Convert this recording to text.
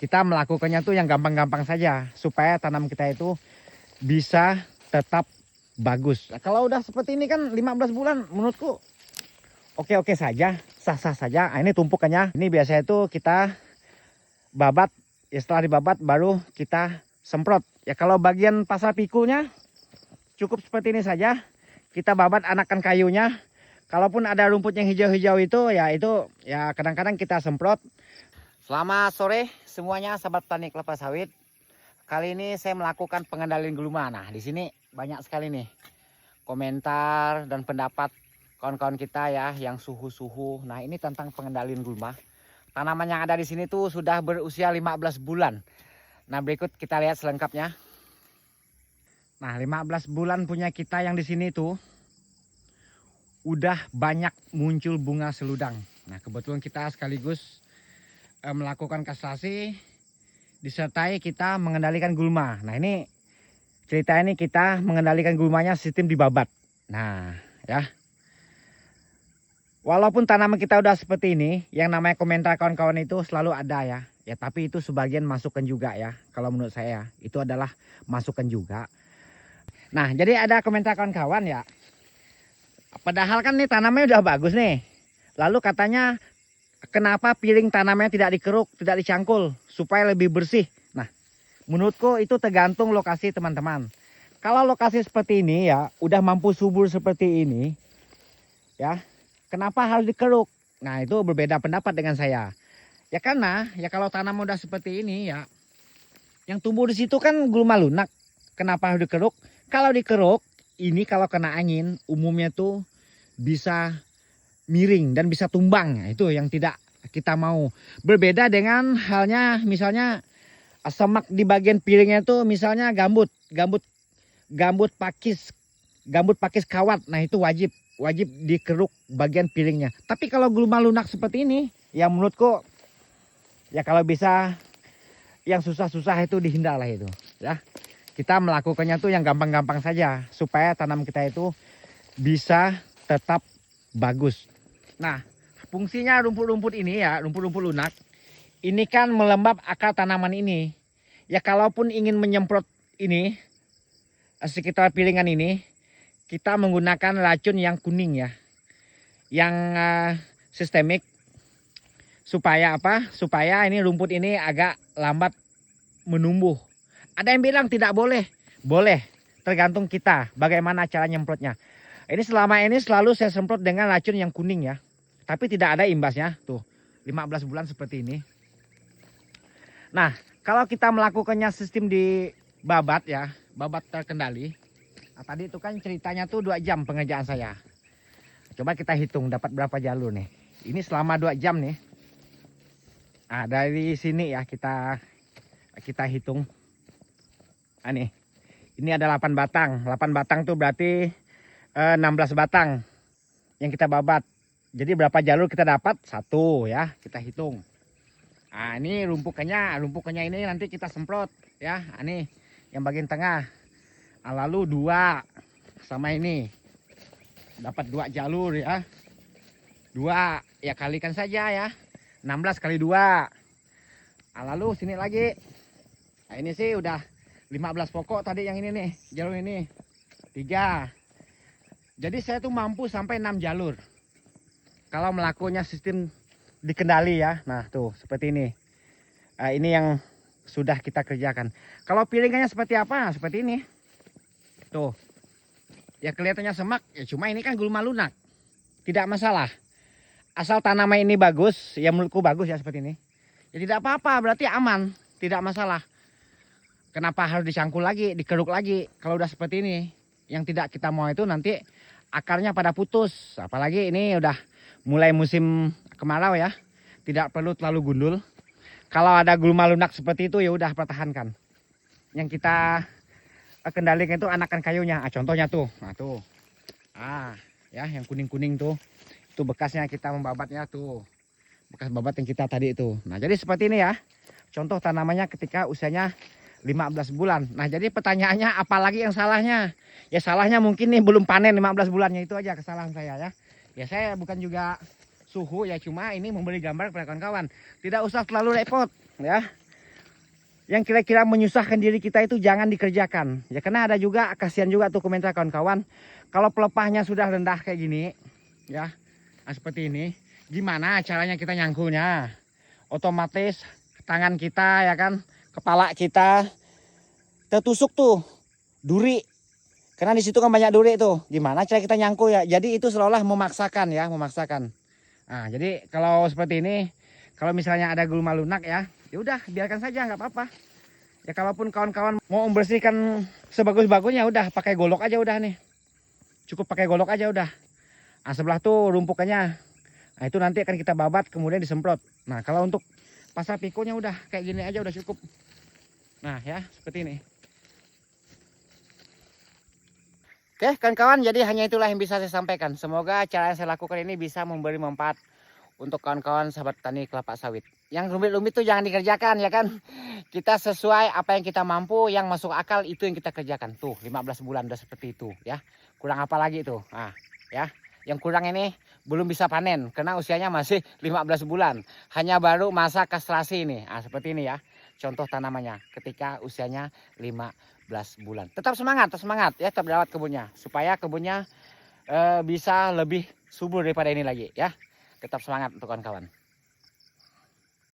kita melakukannya tuh yang gampang-gampang saja supaya tanam kita itu bisa tetap bagus. Nah, kalau udah seperti ini kan 15 bulan menurutku oke-oke saja, sah-sah saja. Nah, ini tumpukannya. Ini biasanya itu kita babat, ya setelah dibabat baru kita semprot. Ya kalau bagian pasar pikulnya cukup seperti ini saja. Kita babat anakan kayunya. Kalaupun ada rumput yang hijau-hijau itu ya kadang-kadang kita semprot. Selamat sore semuanya sahabat petani kelapa sawit. Kali ini saya melakukan pengendalian gulma. Nah, di sini banyak sekali nih komentar dan pendapat kawan-kawan kita ya yang suhu-suhu. Nah, ini tentang pengendalian gulma. Tanaman yang ada di sini tuh sudah berusia 15 bulan. Nah, berikut kita lihat selengkapnya. Nah, 15 bulan punya kita yang di sini tuh udah banyak muncul bunga seludang. Nah, kebetulan kita sekaligus melakukan kastrasi disertai kita mengendalikan gulma. Nah, ini cerita ini kita mengendalikan gulmanya sistem dibabat. Nah, ya. Walaupun tanaman kita udah seperti ini, yang namanya komentar kawan-kawan itu selalu ada ya. Ya, tapi itu sebagian masukan juga ya. Kalau menurut saya itu adalah masukan juga. Nah, jadi ada komentar kawan-kawan ya. Padahal kan nih tanamannya udah bagus nih. Lalu katanya kenapa piring tanamannya tidak dikeruk, tidak dicangkul supaya lebih bersih. Nah, menurutku itu tergantung lokasi teman-teman. Kalau lokasi seperti ini ya, udah mampu subur seperti ini, ya, kenapa harus dikeruk? Nah, itu berbeda pendapat dengan saya. Ya karena, ya kalau tanam udah seperti ini ya, yang tumbuh di situ kan gulma lunak. Kenapa harus dikeruk? Kalau dikeruk, ini kalau kena angin, umumnya tuh bisa miring dan bisa tumbang. Nah, itu yang tidak kita mau. Berbeda dengan halnya misalnya semak di bagian piringnya itu misalnya gambut pakis kawat. Nah, itu wajib dikeruk bagian piringnya. Tapi kalau gulma lunak seperti ini, ya menurutku ya kalau bisa yang susah-susah itu dihindarlah itu, ya. Kita melakukannya tuh yang gampang-gampang saja supaya tanam kita itu bisa tetap bagus. Nah, fungsinya rumput-rumput ini ya, rumput-rumput lunak, ini kan melembab akar tanaman ini. Ya kalaupun ingin menyemprot ini, sekitar piringan ini, kita menggunakan racun yang kuning ya. Yang sistemik. Supaya apa? Supaya ini rumput ini agak lambat menumbuh. Ada yang bilang tidak boleh. Boleh, tergantung kita bagaimana cara nyemprotnya. Ini selama ini selalu saya semprot dengan racun yang kuning ya. Tapi tidak ada imbasnya. Tuh, 15 bulan seperti ini. Nah, kalau kita melakukannya sistem di babat ya, babat terkendali. Nah, tadi itu kan ceritanya tuh 2 jam pengerjaan saya. Coba kita hitung dapat berapa jalur nih. Ini selama 2 jam nih. Nah, dari sini ya kita hitung. Nah, nih. Ini ada 8 batang. 8 batang tuh berarti 16 batang yang kita babat. Jadi berapa jalur kita dapat? 1 ya, kita hitung. Nah, ini rumpukannya ini nanti kita semprot ya. Nah, ini yang bagian tengah. Nah, lalu 2 sama ini. Dapat 2 jalur ya. 2 ya kalikan saja ya. 16 kali 2. Nah, lalu sini lagi. Nah, ini sih udah 15 pokok tadi yang ini nih, jalur ini. 3. Jadi saya tuh mampu sampai 6 jalur. Kalau melakukannya sistem dikendali ya. Nah, tuh seperti ini. Ini yang sudah kita kerjakan. Kalau piringannya seperti apa? Seperti ini. Tuh. Ya kelihatannya semak, ya cuma ini kan gulma lunak. Tidak masalah. Asal tanaman ini bagus, ya menurutku bagus ya seperti ini. Ya tidak apa-apa, berarti aman, tidak masalah. Kenapa harus dicangkul lagi, dikeruk lagi? Kalau udah seperti ini, yang tidak kita mau itu nanti akarnya pada putus. Apalagi ini udah mulai musim kemarau ya. Tidak perlu terlalu gundul. Kalau ada gulma lunak seperti itu ya udah pertahankan. Yang kita kendalikan itu anakan kayunya. Contohnya tuh. Nah, tuh. Ya yang kuning-kuning tuh. Itu bekasnya kita membabatnya tuh. Bekas babat yang kita tadi itu. Nah, jadi seperti ini ya. Contoh tanamannya ketika usianya 15 bulan. Nah, jadi pertanyaannya apalagi yang salahnya? Ya salahnya mungkin nih belum panen 15 bulannya, itu aja kesalahan saya ya. Ya saya bukan juga suhu ya, cuma ini memberi gambar kepada kawan-kawan. Tidak usah terlalu repot ya. yang kira-kira menyusahkan diri kita itu jangan dikerjakan. Ya karena ada juga, kasihan juga tuh komentar kawan-kawan. Kalau pelepahnya sudah rendah kayak gini, ya, nah, seperti ini. Gimana caranya kita nyangkulnya? Otomatis tangan kita ya kan, kepala kita tertusuk tuh duri. Karena di situ kan banyak duri tuh. Gimana cara kita nyangkul ya? Jadi itu seolah-olah memaksakan ya, memaksakan. Nah, jadi kalau seperti ini, kalau misalnya ada gulma lunak ya, ya udah biarkan saja nggak apa-apa. Ya kalaupun kawan-kawan mau membersihkan sebagus-bagusnya udah pakai golok aja udah nih. Cukup pakai golok aja udah. Nah, sebelah tuh rumpukannya. Nah, itu nanti akan kita babat kemudian disemprot. Nah, kalau untuk pasar pikonya udah kayak gini aja udah cukup. Nah, ya seperti ini. Oke kawan-kawan, jadi hanya itulah yang bisa saya sampaikan. Semoga cara yang saya lakukan ini bisa memberi manfaat untuk kawan-kawan sahabat tani kelapa sawit. Yang rumit-rumit itu jangan dikerjakan ya kan. Kita sesuai apa yang kita mampu, yang masuk akal itu yang kita kerjakan. Tuh 15 bulan udah seperti itu ya. Kurang apa lagi tuh? Nah, ya. Yang kurang ini belum bisa panen karena usianya masih 15 bulan. Hanya baru masa kastrasi ini. Nah, seperti ini ya. Contoh tanamannya ketika usianya 15 bulan. Tetap semangat ya, tetap rawat kebunnya supaya kebunnya bisa lebih subur daripada ini lagi ya. Tetap semangat untuk kawan-kawan.